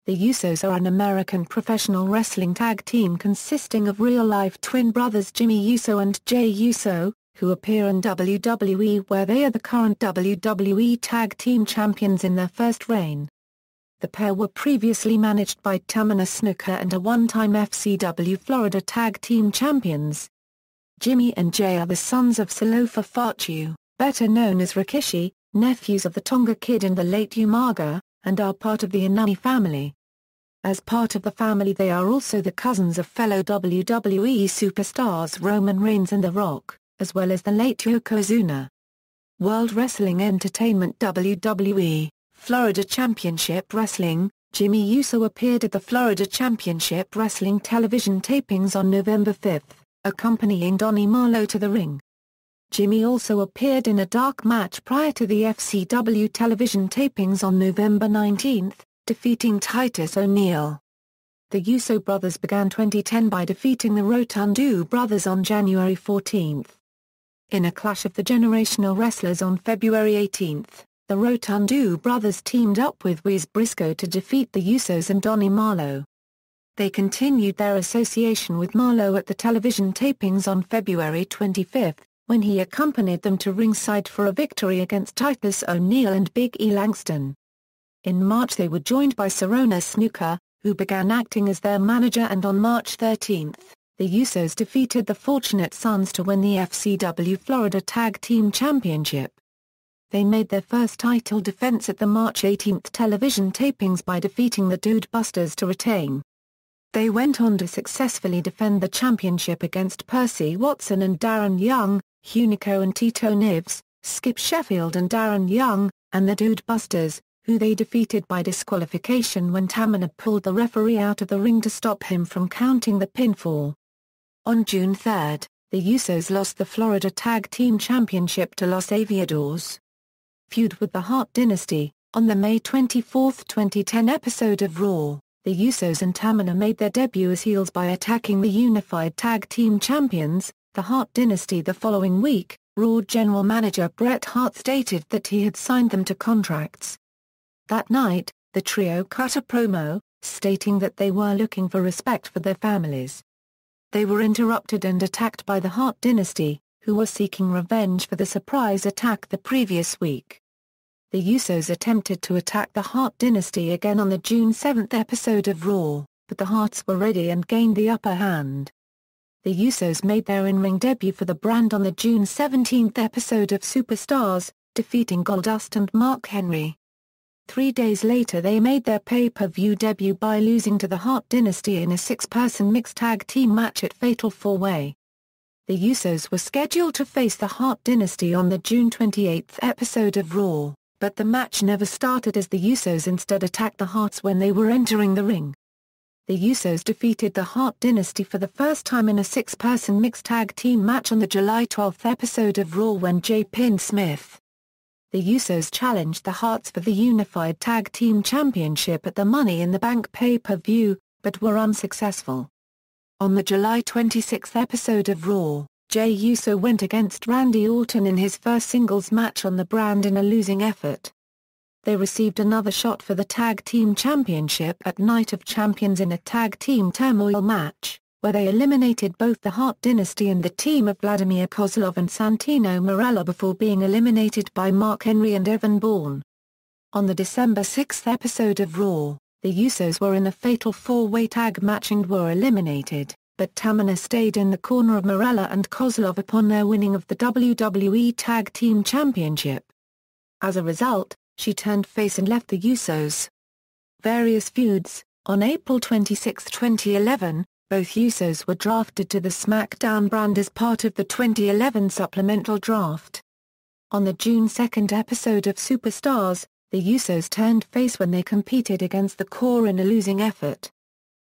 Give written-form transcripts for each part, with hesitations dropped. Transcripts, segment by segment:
The Usos are an American professional wrestling tag team consisting of real-life twin brothers Jimmy Uso and Jay Uso, who appear in WWE where they are the current WWE Tag Team Champions in their first reign. The pair were previously managed by Tamina Snuka and a one-time FCW Florida Tag Team Champions. Jimmy and Jay are the sons of Solofa Fatu, better known as Rikishi, nephews of the Tonga Kid and the late Umaga, and are part of the Anoa'i family. As part of the family they are also the cousins of fellow WWE superstars Roman Reigns and The Rock, as well as the late Yokozuna. World Wrestling Entertainment WWE, Florida Championship Wrestling. Jimmy Uso appeared at the Florida Championship Wrestling television tapings on November 5, accompanying Donnie Marlowe to the ring. Jimmy also appeared in a dark match prior to the FCW television tapings on November 19, defeating Titus O'Neil. The Uso brothers began 2010 by defeating the Rotundo brothers on January 14. In a clash of the generational wrestlers on February 18, the Rotundo brothers teamed up with Wes Briscoe to defeat the Usos and Donnie Marlowe. They continued their association with Marlowe at the television tapings on February 25, when he accompanied them to ringside for a victory against Titus O'Neil and Big E Langston. In March they were joined by Tamina Snuka, who began acting as their manager, and on March 13, the Usos defeated the Fortunate Sons to win the FCW Florida Tag Team Championship. They made their first title defense at the March 18 television tapings by defeating the Dude Busters to retain. They went on to successfully defend the championship against Percy Watson and Darren Young, Hunico and Tito Nives, Skip Sheffield and Darren Young, and the Dude Busters, who they defeated by disqualification when Tamina pulled the referee out of the ring to stop him from counting the pinfall. On June 3, the Usos lost the Florida Tag Team Championship to Los Aviadores. Feud with the Hart Dynasty. On the May 24, 2010 episode of Raw, the Usos and Tamina made their debut as heels by attacking the Unified Tag Team Champions, the Hart Dynasty. The following week, Raw general manager Bret Hart stated that he had signed them to contracts. That night, the trio cut a promo, stating that they were looking for respect for their families. They were interrupted and attacked by the Hart Dynasty, who were seeking revenge for the surprise attack the previous week. The Usos attempted to attack the Hart Dynasty again on the June 7 episode of Raw, but the Harts were ready and gained the upper hand. The Usos made their in-ring debut for the brand on the June 17 episode of Superstars, defeating Goldust and Mark Henry. 3 days later they made their pay-per-view debut by losing to the Hart Dynasty in a 6-person mixed tag team match at Fatal 4-Way. The Usos were scheduled to face the Hart Dynasty on the June 28 episode of Raw, but the match never started as the Usos instead attacked the Harts when they were entering the ring. The Usos defeated the Hart Dynasty for the first time in a 6-person mixed tag team match on the July 12 episode of Raw when Jay pinned Smith. The Usos challenged the Harts for the Unified Tag Team Championship at the Money in the Bank pay-per-view, but were unsuccessful. On the July 26 episode of Raw, Jay Uso went against Randy Orton in his first singles match on the brand in a losing effort. They received another shot for the Tag Team Championship at Night of Champions in a Tag Team Turmoil match, where they eliminated both the Hart Dynasty and the team of Vladimir Kozlov and Santino Marella before being eliminated by Mark Henry and Evan Bourne. On the December 6 episode of Raw, the Usos were in a fatal 4-way tag match and were eliminated, but Tamina stayed in the corner of Marella and Kozlov upon their winning of the WWE Tag Team Championship. As a result, she turned face and left the Usos. Various feuds. On April 26, 2011, both Usos were drafted to the SmackDown brand as part of the 2011 supplemental draft. On the June 2 episode of Superstars, the Usos turned face when they competed against the Core in a losing effort.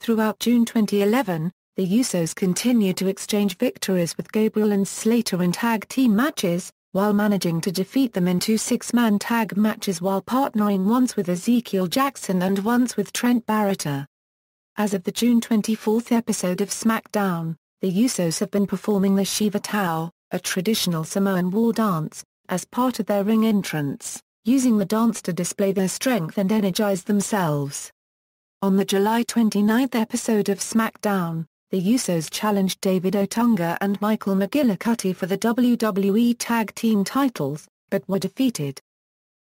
Throughout June 2011, the Usos continued to exchange victories with Gabriel and Slater in tag team matches, while managing to defeat them in 2 6-man tag matches while partnering once with Ezekiel Jackson and once with Trent Barretta. As of the June 24 episode of SmackDown, the Usos have been performing the Shiva Tao, a traditional Samoan war dance, as part of their ring entrance, using the dance to display their strength and energize themselves. On the July 29 episode of SmackDown, the Usos challenged David Otunga and Michael McGillicuddy for the WWE Tag Team titles, but were defeated.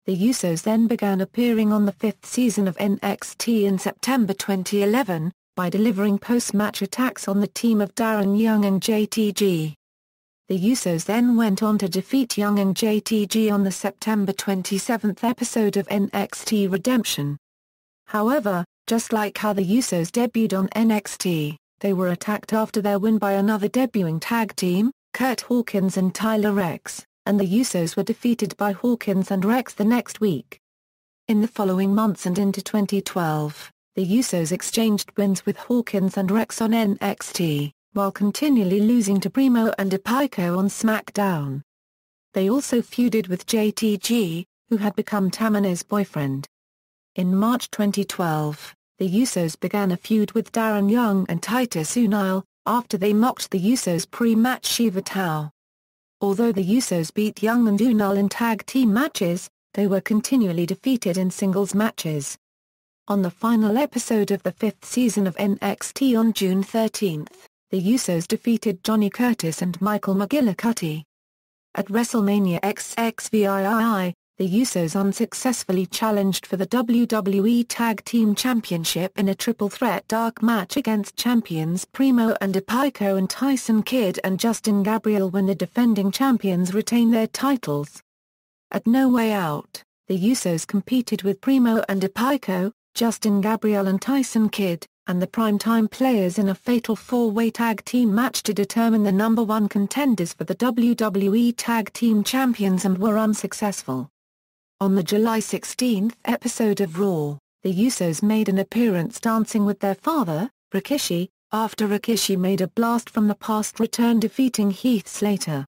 The Usos then began appearing on the fifth season of NXT in September 2011, by delivering post-match attacks on the team of Darren Young and JTG. The Usos then went on to defeat Young and JTG on the September 27 episode of NXT Redemption. However, just like how the Usos debuted on NXT, they were attacked after their win by another debuting tag team, Kurt Hawkins and Tyler Rex, and the Usos were defeated by Hawkins and Rex the next week. In the following months and into 2012, the Usos exchanged wins with Hawkins and Rex on NXT, while continually losing to Primo and Epico on SmackDown. They also feuded with JTG, who had become Tamina's boyfriend. In March 2012, the Usos began a feud with Darren Young and Titus O'Neil, after they mocked the Usos pre-match Shiva Tau. Although the Usos beat Young and O'Neil in tag team matches, they were continually defeated in singles matches. On the final episode of the fifth season of NXT on June 13, the Usos defeated Johnny Curtis and Michael McGillicuddy. At WrestleMania XXVII, the Usos unsuccessfully challenged for the WWE Tag Team Championship in a triple threat dark match against champions Primo and Epico and Tyson Kidd and Justin Gabriel when the defending champions retained their titles. At No Way Out, the Usos competed with Primo and Epico, Justin Gabriel and Tyson Kidd, and the Primetime Players in a fatal four-way tag team match to determine the number one contenders for the WWE Tag Team Champions and were unsuccessful. On the July 16 episode of Raw, the Usos made an appearance dancing with their father, Rikishi, after Rikishi made a blast from the past return defeating Heath Slater.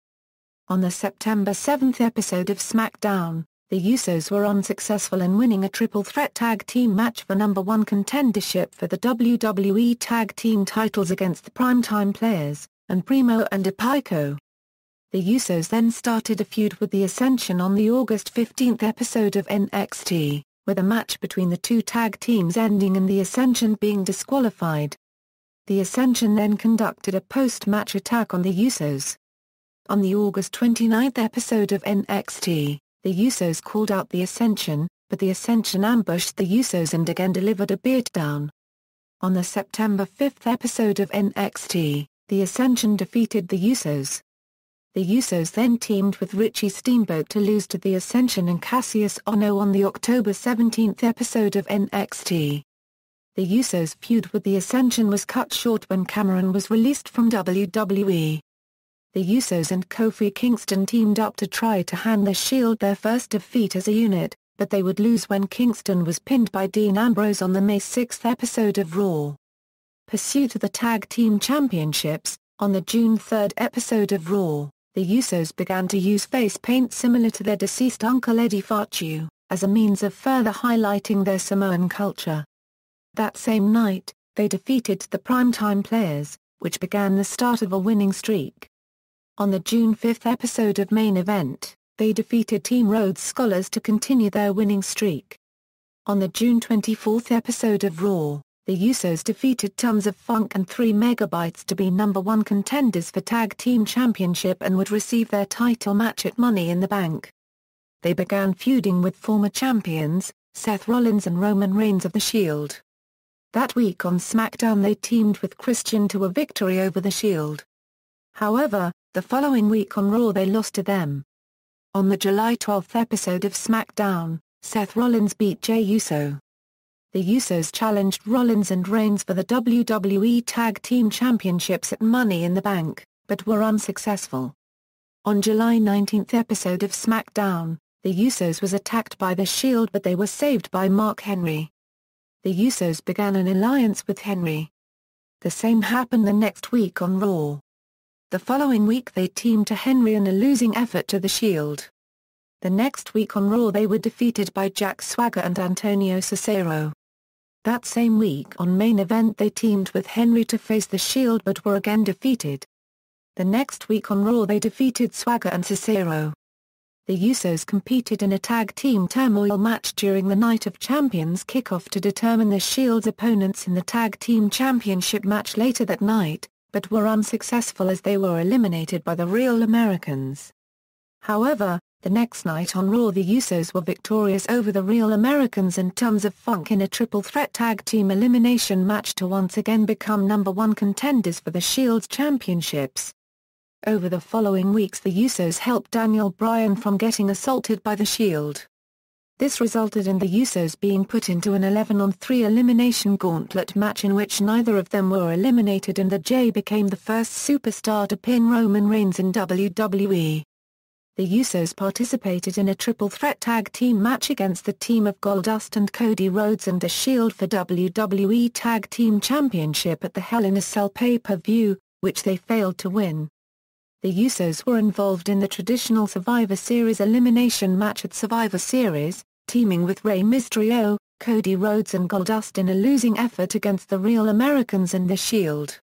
On the September 7 episode of SmackDown, the Usos were unsuccessful in winning a triple threat tag team match for number one contendership for the WWE Tag Team titles against the Primetime Players, and Primo and Epico. The Usos then started a feud with the Ascension on the August 15 episode of NXT, with a match between the two tag teams ending in the Ascension being disqualified. The Ascension then conducted a post-match attack on the Usos. On the August 29 episode of NXT, the Usos called out the Ascension, but the Ascension ambushed the Usos and again delivered a beatdown. On the September 5 episode of NXT, the Ascension defeated the Usos. The Usos then teamed with Richie Steamboat to lose to the Ascension and Cassius Ohno on the October 17 episode of NXT. The Usos' feud with the Ascension was cut short when Cameron was released from WWE. The Usos and Kofi Kingston teamed up to try to hand the Shield their first defeat as a unit, but they would lose when Kingston was pinned by Dean Ambrose on the May 6 episode of Raw. Pursuit of the Tag Team Championships, on the June 3 episode of Raw, the Usos began to use face paint similar to their deceased uncle Eddie Fatu, as a means of further highlighting their Samoan culture. That same night, they defeated the Primetime Players, which began the start of a winning streak. On the June 5 episode of Main Event, they defeated Team Rhodes Scholars to continue their winning streak. On the June 24 episode of Raw, the Usos defeated Tons of Funk and 3 Megabytes to be number one contenders for Tag Team Championship and would receive their title match at Money in the Bank. They began feuding with former champions, Seth Rollins and Roman Reigns of The Shield. That week on SmackDown they teamed with Christian to a victory over The Shield. However, the following week on Raw they lost to them. On the July 12 episode of SmackDown, Seth Rollins beat Jey Uso. The Usos challenged Rollins and Reigns for the WWE Tag Team Championships at Money in the Bank, but were unsuccessful. On July 19 episode of SmackDown, the Usos was attacked by The Shield but they were saved by Mark Henry. The Usos began an alliance with Henry. The same happened the next week on Raw. The following week they teamed to Henry in a losing effort to The Shield. The next week on Raw they were defeated by Jack Swagger and Antonio Cesaro. That same week on Main Event they teamed with Henry to face The Shield but were again defeated. The next week on Raw they defeated Swagger and Cesaro. the Usos competed in a tag team turmoil match during the Night of Champions kickoff to determine the Shield's opponents in the Tag Team Championship match later that night, but were unsuccessful as they were eliminated by the Real Americans. However, the next night on Raw the Usos were victorious over the Real Americans and Tons of Funk in a triple threat tag team elimination match to once again become #1 contenders for the Shield's championships. Over the following weeks the Usos helped Daniel Bryan from getting assaulted by the Shield. This resulted in the Usos being put into an 11-on-3 elimination gauntlet match in which neither of them were eliminated and the J became the first superstar to pin Roman Reigns in WWE. The Usos participated in a triple threat tag team match against the team of Goldust and Cody Rhodes and the Shield for WWE Tag Team Championship at the Hell in a Cell pay-per-view, which they failed to win. The Usos were involved in the traditional Survivor Series elimination match at Survivor Series, teaming with Rey Mysterio, Cody Rhodes and Goldust in a losing effort against the Real Americans and the Shield.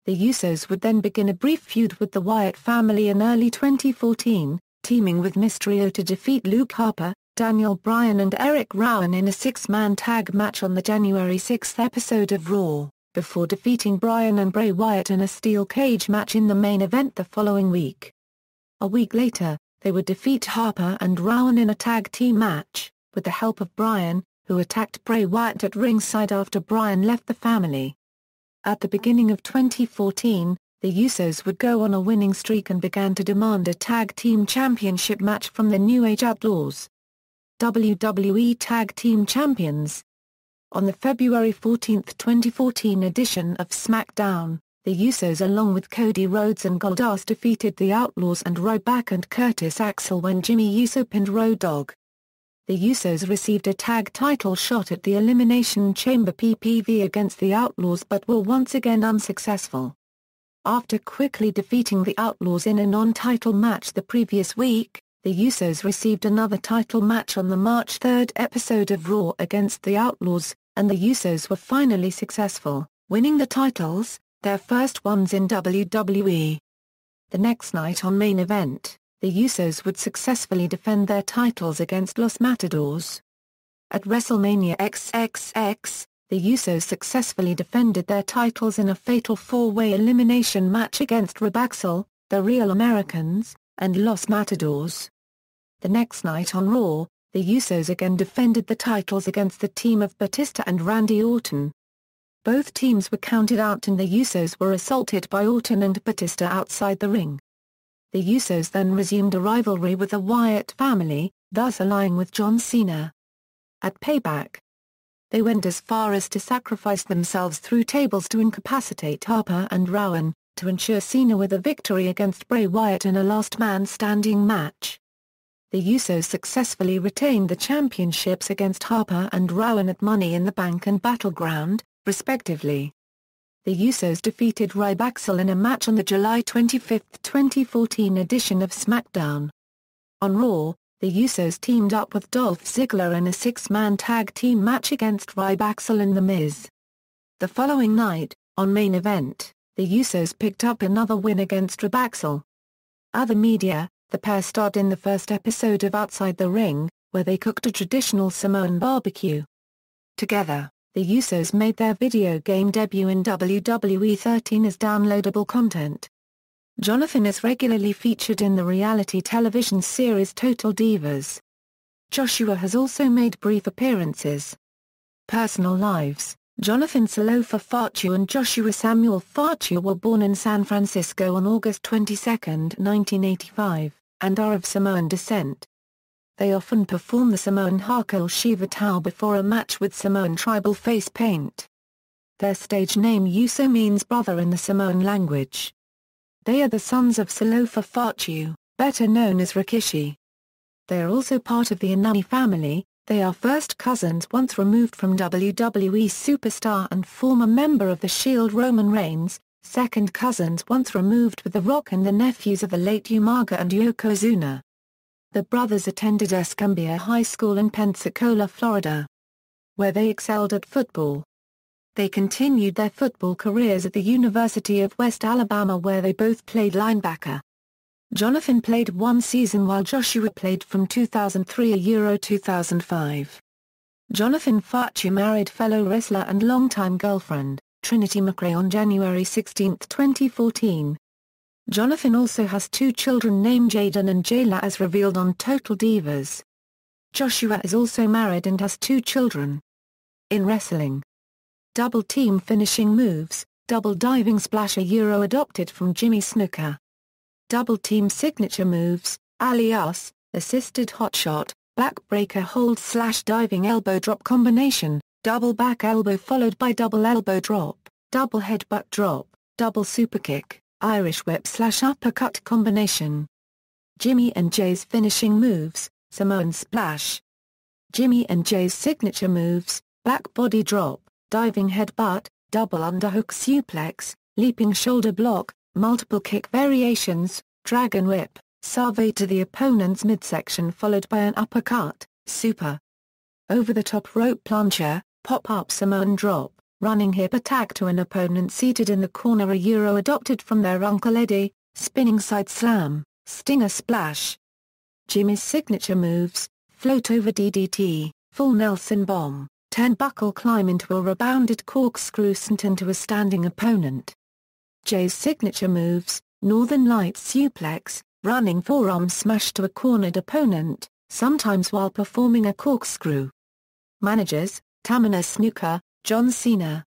The Usos would then begin a brief feud with the Wyatt family in early 2014, teaming with Mysterio to defeat Luke Harper, Daniel Bryan and Eric Rowan in a six-man tag match on the January 6 episode of Raw, before defeating Bryan and Bray Wyatt in a steel cage match in the main event the following week. A week later, they would defeat Harper and Rowan in a tag team match, with the help of Bryan, who attacked Bray Wyatt at ringside after Bryan left the family. At the beginning of 2014, the Usos would go on a winning streak and began to demand a tag team championship match from the New Age Outlaws. WWE Tag Team Champions. On the February 14, 2014 edition of SmackDown, the Usos along with Cody Rhodes and Goldust defeated the Outlaws and Ryback and Curtis Axel when Jimmy Uso pinned Road Dogg. The Usos received a tag title shot at the Elimination Chamber PPV against the Outlaws but were once again unsuccessful. After quickly defeating the Outlaws in a non-title match the previous week, the Usos received another title match on the March 3 episode of Raw against the Outlaws, and the Usos were finally successful, winning the titles, their first ones in WWE. The next night on Main Event, the Usos would successfully defend their titles against Los Matadors. At WrestleMania XXX, the Usos successfully defended their titles in a fatal four-way elimination match against Ryback, the Real Americans, and Los Matadors. The next night on Raw, the Usos again defended the titles against the team of Batista and Randy Orton. Both teams were counted out and the Usos were assaulted by Orton and Batista outside the ring. The Usos then resumed a rivalry with the Wyatt family, thus allying with John Cena. At Payback, they went as far as to sacrifice themselves through tables to incapacitate Harper and Rowan, to ensure Cena with a victory against Bray Wyatt in a last-man-standing match. The Usos successfully retained the championships against Harper and Rowan at Money in the Bank and Battleground, respectively. The Usos defeated Ryback in a match on the July 25, 2014 edition of SmackDown. On Raw, the Usos teamed up with Dolph Ziggler in a six-man tag team match against Ryback and The Miz. The following night, on Main Event, the Usos picked up another win against Ryback. Other media, the pair starred in the first episode of Outside the Ring, where they cooked a traditional Samoan barbecue. Together, the Usos made their video game debut in WWE 13 as downloadable content. Jonathan is regularly featured in the reality television series Total Divas. Joshua has also made brief appearances. Personal lives: Jonathan Solofa Fatu and Joshua Samuel Fatu were born in San Francisco on August 22, 1985, and are of Samoan descent. They often perform the Samoan Hako Shiva Tau before a match with Samoan tribal face paint. Their stage name Uso means brother in the Samoan language. They are the sons of Solofa Fatu, better known as Rikishi. They are also part of the Anoa'i family. They are first cousins once removed from WWE superstar and former member of The Shield Roman Reigns, second cousins once removed with The Rock and the nephews of the late Umaga and Yokozuna. The brothers attended Escambia High School in Pensacola, Florida, where they excelled at football. They continued their football careers at the University of West Alabama where they both played linebacker. Jonathan played one season while Joshua played from 2003 to 2005. Jonathan Fatu married fellow wrestler and longtime girlfriend, Trinity McRae, on January 16, 2014. Jonathan also has two children named Jaden and Jayla, as revealed on Total Divas. Joshua is also married and has two children. In wrestling, double team finishing moves, double diving splash adopted from Jimmy Snuka. Double team signature moves, alias, assisted hotshot, backbreaker hold / diving elbow drop combination, double back elbow followed by double elbow drop, double headbutt drop, double superkick, Irish whip / uppercut combination. Jimmy and Jay's finishing moves, Samoan splash. Jimmy and Jay's signature moves, back body drop, diving headbutt, double underhook suplex, leaping shoulder block, multiple kick variations, dragon whip, Save to the opponent's midsection followed by an uppercut, super. Over-the-top rope plancher, pop-up Samoan drop, running hip attack to an opponent seated in the corner adopted from their Uncle Eddie, spinning side slam, stinger splash. Jimmy's signature moves, float over DDT, full Nelson bomb, turnbuckle climb into a rebounded corkscrew sent into a standing opponent. Jay's signature moves, Northern Lights suplex, running forearm smash to a cornered opponent, sometimes while performing a corkscrew. Managers, Tamina Snuka, John Cena.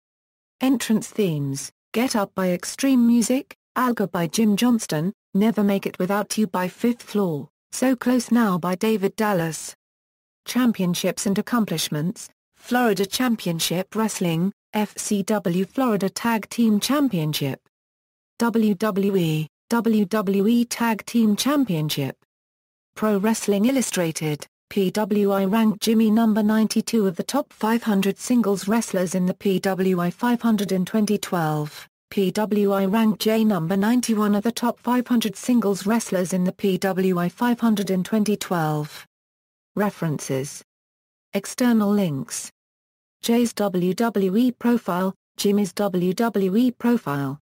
Entrance themes, Get Up by Extreme Music, Alga by Jim Johnston, Never Make It Without You by Fifth Floor, So Close Now by David Dallas. Championships and accomplishments, Florida Championship Wrestling, FCW Florida Tag Team Championship. WWE Tag Team Championship. Pro Wrestling Illustrated, PWI ranked Jimmy number 92 of the top 500 singles wrestlers in the PWI 500 in 2012. PWI ranked Jay number 91 of the top 500 singles wrestlers in the PWI 500 in 2012. References. External links. Jay's WWE profile, Jimmy's WWE profile.